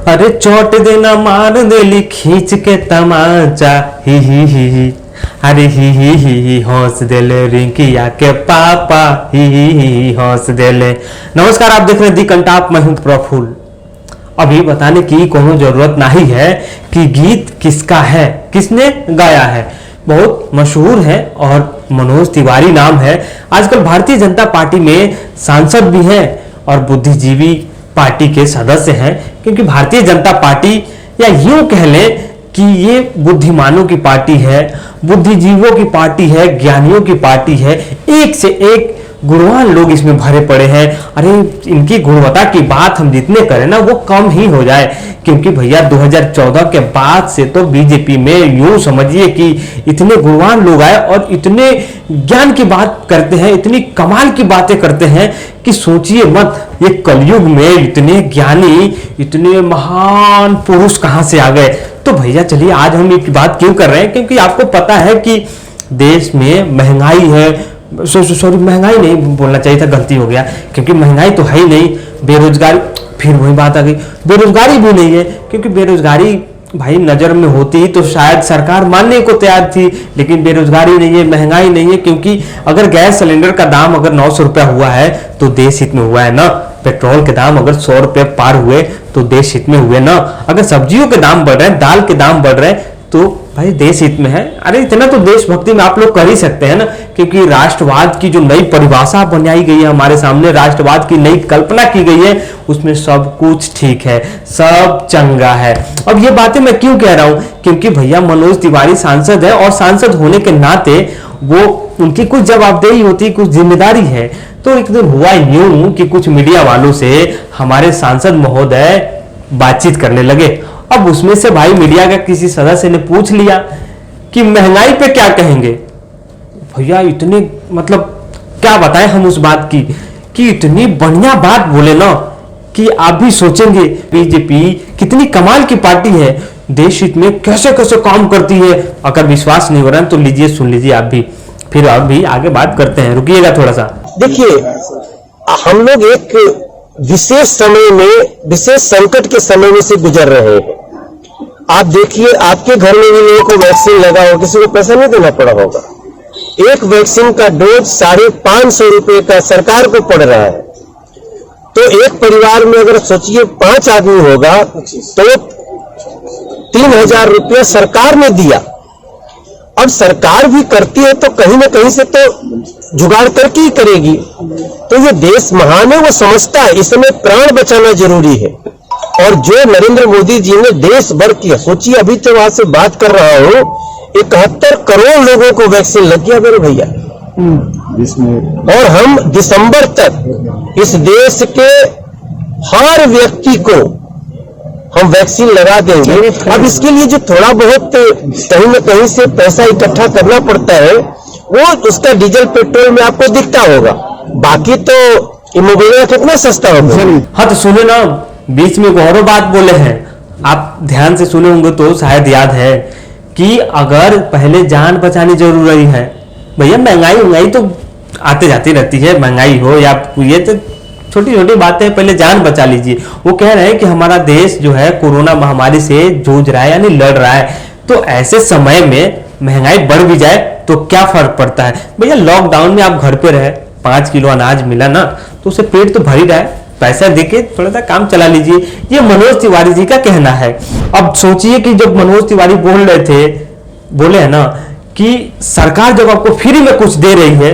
अरे चोट देना मार देली खींच के तमाचा ही अरे ही हंस देले रिंकिया के पापा ही हंस देले। नमस्कार, आप देख रहे हैं दी कंटाप, मैं हूं प्रफुल्ल। अभी बताने की कोनो जरूरत नहीं है कि गीत किसका है, किसने गाया है। बहुत मशहूर है और मनोज तिवारी नाम है। आजकल भारतीय जनता पार्टी में सांसद भी हैं और बुद्धिजीवी पार्टी के सदस्य हैं, क्योंकि भारतीय जनता पार्टी, या यूं कह लें कि ये बुद्धिमानों की पार्टी है, बुद्धिजीवियों की पार्टी है, ज्ञानियों की पार्टी है। एक से एक गुणवान लोग इसमें भरे पड़े हैं। अरे इनकी गुणवत्ता की बात हम जितने करें ना वो कम ही हो जाए, क्योंकि भैया 2014 के बाद से तो बीजेपी में यूं समझिए कि इतने गुणवान लोग आए और इतने ज्ञान की बात करते हैं, इतनी कमाल की बातें करते हैं कि सोचिए मत, ये कलयुग में इतने ज्ञानी, इतने महान पुरुष कहां से आ गए। तो भैया चलिए आज हम ये बात क्यों कर रहे हैं, क्योंकि आपको पता है कि देश में महंगाई है। सॉरी, महंगाई नहीं बोलना चाहिए था, गलती हो गया, क्योंकि महंगाई तो है ही नहीं। बेरोजगारी, फिर वही बात आ गई, बेरोजगारी भी नहीं है, क्योंकि बेरोजगारी भाई नजर में होती तो शायद सरकार मानने को तैयार थी, लेकिन बेरोजगारी नहीं है, महंगाई नहीं है। क्योंकि अगर गैस सिलेंडर का दाम अगर 900 रुपया हुआ है तो देश हित में हुआ है ना। पेट्रोल के दाम अगर 100 रुपये पार हुए तो देश हित में हुए ना। अगर सब्जियों के दाम बढ़ रहे हैं, दाल के दाम बढ़ रहे हैं, तो भाई देश हित में है। अरे इतना तो देशभक्ति में आप लोग कर ही सकते हैं ना, क्योंकि राष्ट्रवाद की जो नई परिभाषा बनाई गई है हमारे सामने, राष्ट्रवाद की नई कल्पना की गई है, उसमें सब कुछ ठीक है, सब चंगा है। अब ये बातें मैं क्यों कह रहा हूं, क्योंकि भैया मनोज तिवारी सांसद है और सांसद होने के नाते वो उनकी कुछ जवाबदेही होती, कुछ जिम्मेदारी है। तो एक दिन हुआ यूं कि कुछ मीडिया वालों से हमारे सांसद महोदय बातचीत करने लगे। अब उसमें से भाई मीडिया का किसी सदस्य ने पूछ लिया कि महंगाई पे क्या कहेंगे। भैया इतने, मतलब क्या बताएं हम उस बात की, कि इतनी बढ़िया बात बोले ना कि आप भी सोचेंगे बीजेपी कितनी कमाल की पार्टी है, देश हित में कैसे कैसे काम करती है। अगर विश्वास नहीं हो रहा है तो लीजिए, सुन लीजिए आप भी, फिर आप भी आगे बात करते हैं। रुकिएगा थोड़ा सा। देखिए, हम लोग एक विशेष समय में, विशेष संकट के समय में से गुजर रहे हैं। आप देखिए, आपके घर में भी लोगों को वैक्सीन लगा हो, किसी को पैसा नहीं देना पड़ा होगा। एक वैक्सीन का डोज 550 रुपए का सरकार को पड़ रहा है। तो एक परिवार में अगर सोचिए 5 आदमी होगा तो 3000 रुपया सरकार ने दिया। अब सरकार भी करती है तो कहीं ना कहीं से तो जुगाड़ करके ही करेगी। तो ये देश महान है, वो समझता है इस समय प्राण बचाना जरूरी है। और जो नरेंद्र मोदी जी ने देश भर किया, सोचिए अभी तो वहां से बात कर रहा हूं, 71 करोड़ लोगों को वैक्सीन लग गया मेरे भैया। और हम दिसंबर तक इस देश के हर व्यक्ति को हम वैक्सीन लगा देंगे। अब इसके लिए जो थोड़ा बहुत कहीं न कहीं से पैसा इकट्ठा करना पड़ता है, वो उसका डीजल पेट्रोल में आपको दिखता होगा, बाकी तो इमोबिलिटी कितना सस्ता होगा। हाँ तो सुने ना, बीच में गौरव बात बोले हैं, आप ध्यान से सुने होंगे तो शायद याद है कि अगर पहले जान बचानी जरूरी है। भैया महंगाई तो आते जाती रहती है, महंगाई हो या ये तो छोटी छोटी बातें, पहले जान बचा लीजिए। वो कह रहे हैं कि हमारा देश जो है कोरोना महामारी से जूझ रहा है, यानी लड़ रहा है। तो ऐसे समय में महंगाई बढ़ भी जाए तो क्या फर्क पड़ता है भैया। लॉकडाउन में आप घर पे रहे, 5 किलो अनाज मिला ना, तो उससे पेट तो भर ही रहा है, पैसा देके थोड़ा सा काम चला लीजिए। ये मनोज तिवारी जी का कहना है। अब सोचिए कि जब मनोज तिवारी बोल रहे थे, बोले है ना कि सरकार जब आपको फ्री में कुछ दे रही है,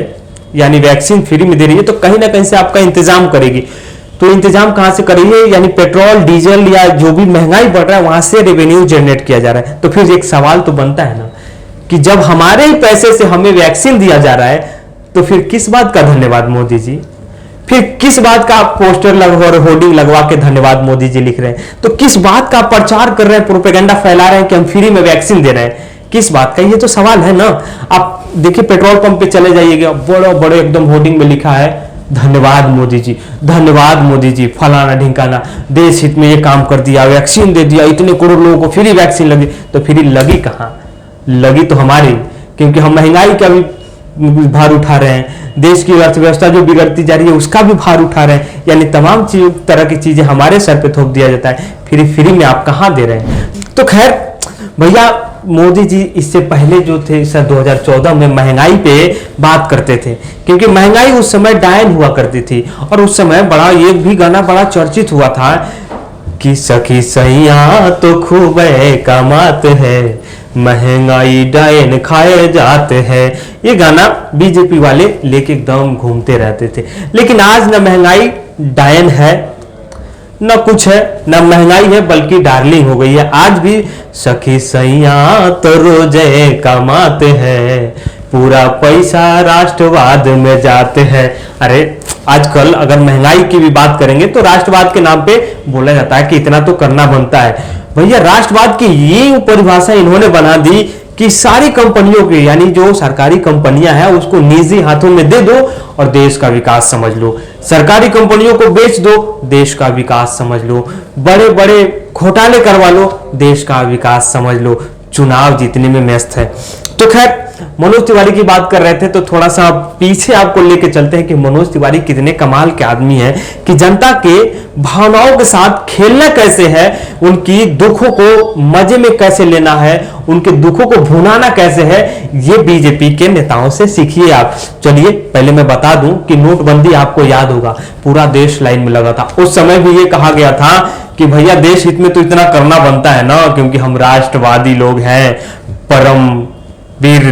यानी वैक्सीन फ्री में दे रही है, तो कहीं ना कहीं से आपका इंतजाम करेगी। तो इंतजाम कहां से कर रही है, यानी पेट्रोल डीजल या जो भी महंगाई बढ़ रहा है वहां से रेवेन्यू जनरेट किया जा रहा है। तो फिर एक सवाल तो बनता है ना कि जब हमारे ही पैसे से हमें वैक्सीन दिया जा रहा है, तो फिर किस बात का धन्यवाद मोदी जी, फिर किस बात का आप पोस्टर लगवा और होर्डिंग लगवा के धन्यवाद मोदी जी लिख रहे हैं, तो किस बात का प्रचार कर रहे हैं, प्रोपेगेंडा फैला रहे हैं कि हम फ्री में वैक्सीन दे रहे हैं, किस बात का? ये तो सवाल है ना। आप देखिए पेट्रोल पंप पे चले जाइएगा, बड़े बड़े एकदम होर्डिंग में लिखा है धन्यवाद मोदी जी, धन्यवाद मोदी जी, फलाना ढिंकाना, देश हित में ये काम कर दिया, वैक्सीन दे दिया, इतने करोड़ लोगों को फ्री वैक्सीन लगी। तो फ्री लगी कहाँ? लगी तो हमारी, क्योंकि हम महंगाई का भी भार उठा रहे हैं, देश की अर्थव्यवस्था जो बिगड़ती जा रही है उसका भी भार उठा रहे हैं, यानी तमाम तरह की चीजें हमारे सर पे थोप दिया जाता है। फ्री में आप कहाँ दे रहे हैं। तो खैर भैया, मोदी जी इससे पहले जो थे सर 2014 में महंगाई पे बात करते थे, क्योंकि महंगाई उस समय डायन हुआ करती थी। और उस समय बड़ा ये भी गाना बड़ा चर्चित हुआ था कि सखी सैया तो खूब कमाते हैं, महंगाई डायन खाए जाते हैं। ये गाना बीजेपी वाले लेके एकदम घूमते रहते थे। लेकिन आज न महंगाई डायन है, न कुछ है, न महंगाई है, बल्कि डार्लिंग हो गई है। आज भी सखी सैया तो रोजे कमाते हैं, पूरा पैसा राष्ट्रवाद में जाते हैं। अरे आजकल अगर महंगाई की भी बात करेंगे तो राष्ट्रवाद के नाम पे बोला जाता है कि इतना तो करना बनता है। भैया राष्ट्रवाद की ये परिभाषा इन्होंने बना दी कि सारी कंपनियों की, यानी जो सरकारी कंपनियां हैं उसको निजी हाथों में दे दो और देश का विकास समझ लो। सरकारी कंपनियों को बेच दो, देश का विकास समझ लो। बड़े बड़े घोटाले करवा लो, देश का विकास समझ लो। चुनाव जीतने में व्यस्त है। तो खैर मनोज तिवारी की बात कर रहे थे तो थोड़ा सा पीछे आपको लेके चलते हैं कि मनोज तिवारी कितने कमाल के आदमी हैं कि जनता के भावनाओं के साथ खेलना कैसे है, उनकी दुखों को मजे में कैसे लेना है, उनके दुखों को भुनाना कैसे है, ये बीजेपी के नेताओं से सीखिए आप। चलिए पहले मैं बता दूं कि नोटबंदी आपको याद होगा, पूरा देश लाइन में लगा था। उस समय भी ये कहा गया था कि भैया देश हित में तो इतना करना बनता है ना, क्योंकि हम राष्ट्रवादी लोग हैं, परम वीर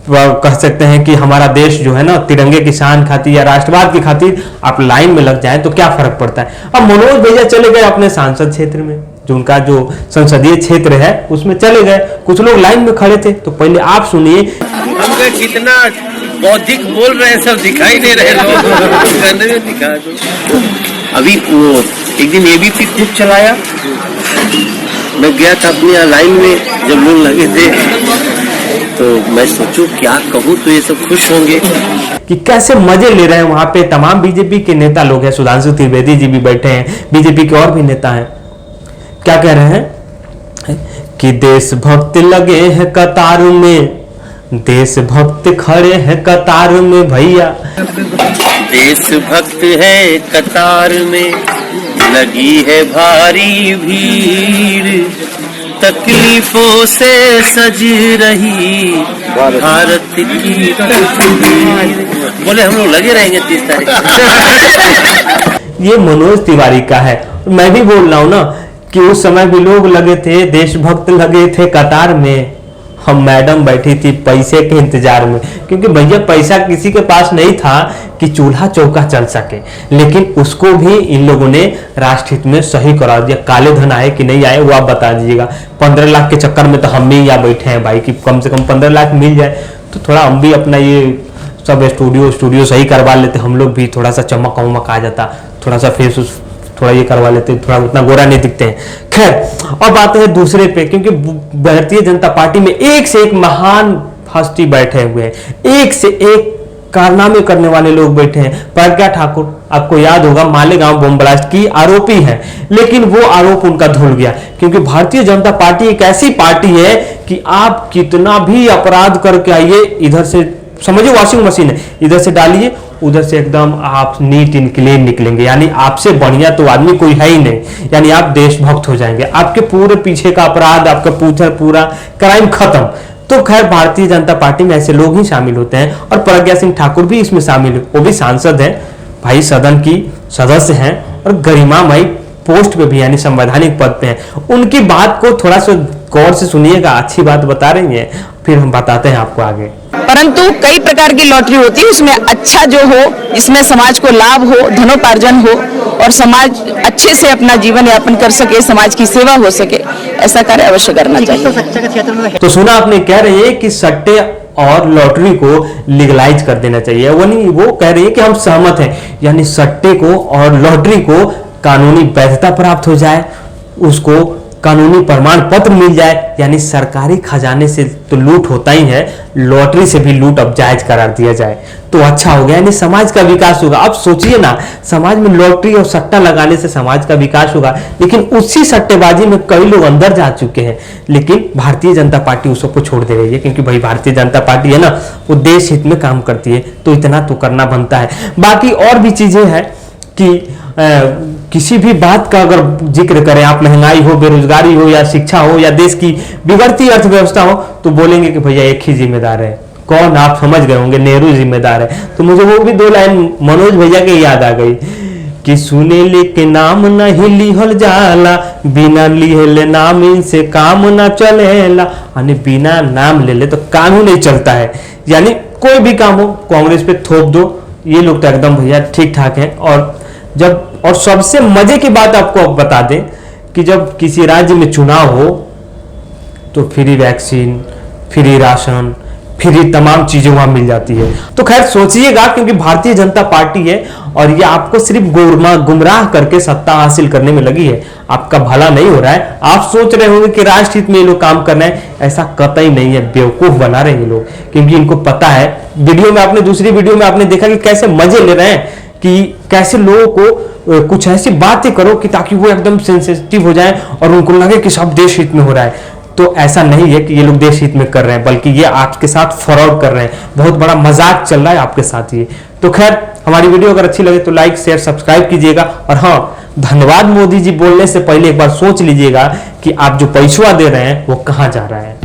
कह सकते हैं कि हमारा देश जो है ना तिरंगे की शान खातिर या राष्ट्रवाद की खातिर आप लाइन में लग जाएं तो क्या फर्क पड़ता है। अब मनोज भैया चले गए अपने सांसद क्षेत्र में, जो उनका जो संसदीय क्षेत्र है उसमें चले गए। कुछ लोग लाइन में खड़े थे, तो पहले आप सुनिए। हमको कितना बौद्धिक बोल रहे हैं, सब दिखाई दे रहे लोग। अभी वो एक दिन एबीपी खूब चलाया, मैं गया था अपनी लाइन में, जब लोग लगे थे तो मैं सोचूं क्या कहूं, तो ये सब खुश होंगे कि कैसे मजे ले रहे हैं। वहां पे तमाम बीजेपी के नेता लोग हैं, सुधांशु त्रिवेदी जी भी बैठे हैं, बीजेपी के और भी नेता हैं। क्या कह रहे हैं कि देशभक्त लगे हैं कतार में, देशभक्त खड़े हैं कतार में भैया, देशभक्त है कतार में, लगी है भारी भीड़, तकलीफों से सज रही भारत की तस्वीर। बोले हम लोग लगे रहेंगे 30 तारीख। ये मनोज तिवारी का है। मैं भी बोल रहा हूं ना कि उस समय भी लोग लगे थे, देशभक्त लगे थे कतार में, हम मैडम बैठी थी पैसे के इंतजार में, क्योंकि भैया पैसा किसी के पास नहीं था कि चूल्हा चौका चल सके। लेकिन उसको भी इन लोगों ने राष्ट्रहित में सही करा दिया। काले धन आए कि नहीं आए वो आप बता दीजिएगा। 15 लाख के चक्कर में तो हम भी यहाँ बैठे हैं भाई, कि कम से कम 15 लाख मिल जाए तो थोड़ा हम भी अपना ये सब स्टूडियो सही करवा लेते, हम लोग भी थोड़ा सा चमक वमक आ जाता, थोड़ा सा फेस थोड़ा ये करवा लेते, थोड़ा उतना गोरा नहीं दिखते हैं। खैर अब बात है दूसरे पे, क्योंकि भारतीय जनता पार्टी में एक से एक महान हस्ती बैठे हुए हैं, एक से एक कारनामे करने वाले लोग बैठे हैं। प्रज्ञा ठाकुर आपको याद होगा मालेगांव बम ब्लास्ट की आरोपी है, लेकिन वो आरोप उनका धुल गया, क्योंकि भारतीय जनता पार्टी एक ऐसी पार्टी है कि आप कितना भी अपराध करके आइए, इधर से समझिए वॉशिंग मशीन है, इधर से डालिए उधर से एकदम आप नीट एंड क्लीन निकलेंगे। यानी आपसे बढ़िया तो आदमी कोई है ही नहीं, यानी आप देशभक्त हो जाएंगे। आपके पूरे पीछे का अपराध, आपका पूरा क्राइम खत्म। तो खैर भारतीय जनता पार्टी में ऐसे लोग ही शामिल होते हैं, और प्रज्ञा सिंह ठाकुर भी इसमें शामिल है। वो भी सांसद हैं भाई, सदन की सदस्य हैं और गरिमामयी पोस्ट पे भी यानी संवैधानिक पद पे हैं। उनकी बात को थोड़ा सा गौर से सुनिएगा, अच्छी बात बता रही है, फिर हम बताते हैं आपको आगे। परंतु कई प्रकार की लॉटरी होती है, उसमें अच्छा जो हो, जिसमें समाज को लाभ हो, धनोपार्जन हो और समाज अच्छे से अपना जीवन यापन कर सके, समाज की सेवा हो सके, ऐसा कार्य अवश्य करना चाहिए। तो सुना आपने, कह रहे हैं कि सट्टे और लॉटरी को लीगलाइज कर देना चाहिए। वो नहीं, वो कह रही है कि हम सहमत हैं, यानी सट्टे को और लॉटरी को कानूनी वैधता प्राप्त हो जाए, उसको कानूनी प्रमाण पत्र मिल जाए, यानी सरकारी खजाने से तो लूट होता ही है, लॉटरी से भी लूट अब जायज करार दिया जाए तो अच्छा हो गया, यानी समाज का विकास होगा। अब सोचिए ना, समाज में लॉटरी और सट्टा लगाने से समाज का विकास होगा, लेकिन उसी सट्टेबाजी में कई लोग अंदर जा चुके हैं। लेकिन भारतीय जनता पार्टी उस सबको छोड़ दे रही है, क्योंकि भाई भारतीय जनता पार्टी है ना, वो देश हित में काम करती है, तो इतना तो करना बनता है। बाकी और भी चीजें हैं कि किसी भी बात का अगर जिक्र करें आप, महंगाई हो, बेरोजगारी हो, या शिक्षा हो, या देश की बिगड़ती अर्थव्यवस्था हो, तो बोलेंगे कि भैया एक ही जिम्मेदार है। कौन? आप समझ गए होंगे, नेहरू जिम्मेदार है। तो मुझे वो भी 2 लाइन मनोज भैया के याद आ गई कि सुनेले के नाम नहीं लिहल जाला, बिना लिहले नाम इनसे काम ना चलेला। यानी बिना नाम ले ले तो काम ही नहीं चलता है। यानी कोई भी काम हो कांग्रेस पे थोप दो, ये लोग तो एकदम भैया ठीक ठाक है। और सबसे मजे की बात आपको बता दें कि जब किसी राज्य में चुनाव हो तो free vaccine, free ration, free तमाम चीजें वहां मिल जाती है। तो खैर सोचिएगा, क्योंकि भारतीय जनता पार्टी है और ये आपको सिर्फ गुमराह करके सत्ता हासिल करने में लगी है। आपका भला नहीं हो रहा है। आप सोच रहे होंगे कि राष्ट्र हित में ये लोग काम करना है, ऐसा कतई नहीं है। बेवकूफ बना रहे हैं ये लोग, क्योंकि इनको पता है। वीडियो में आपने, दूसरी वीडियो में आपने देखा कि कैसे मजे ले रहे हैं, कि कैसे लोगों को कुछ ऐसी बातें करो कि ताकि वो एकदम सेंसिटिव हो जाए और उनको लगे कि सब देश हित में हो रहा है। तो ऐसा नहीं है कि ये लोग देश हित में कर रहे हैं, बल्कि ये आपके साथ फ्रॉड कर रहे हैं। बहुत बड़ा मजाक चल रहा है आपके साथ ये। तो खैर, हमारी वीडियो अगर अच्छी लगे तो लाइक, शेयर, सब्सक्राइब कीजिएगा। और हाँ, धन्यवाद मोदी जी बोलने से पहले एक बार सोच लीजिएगा कि आप जो पैसा दे रहे हैं वो कहां जा रहा है।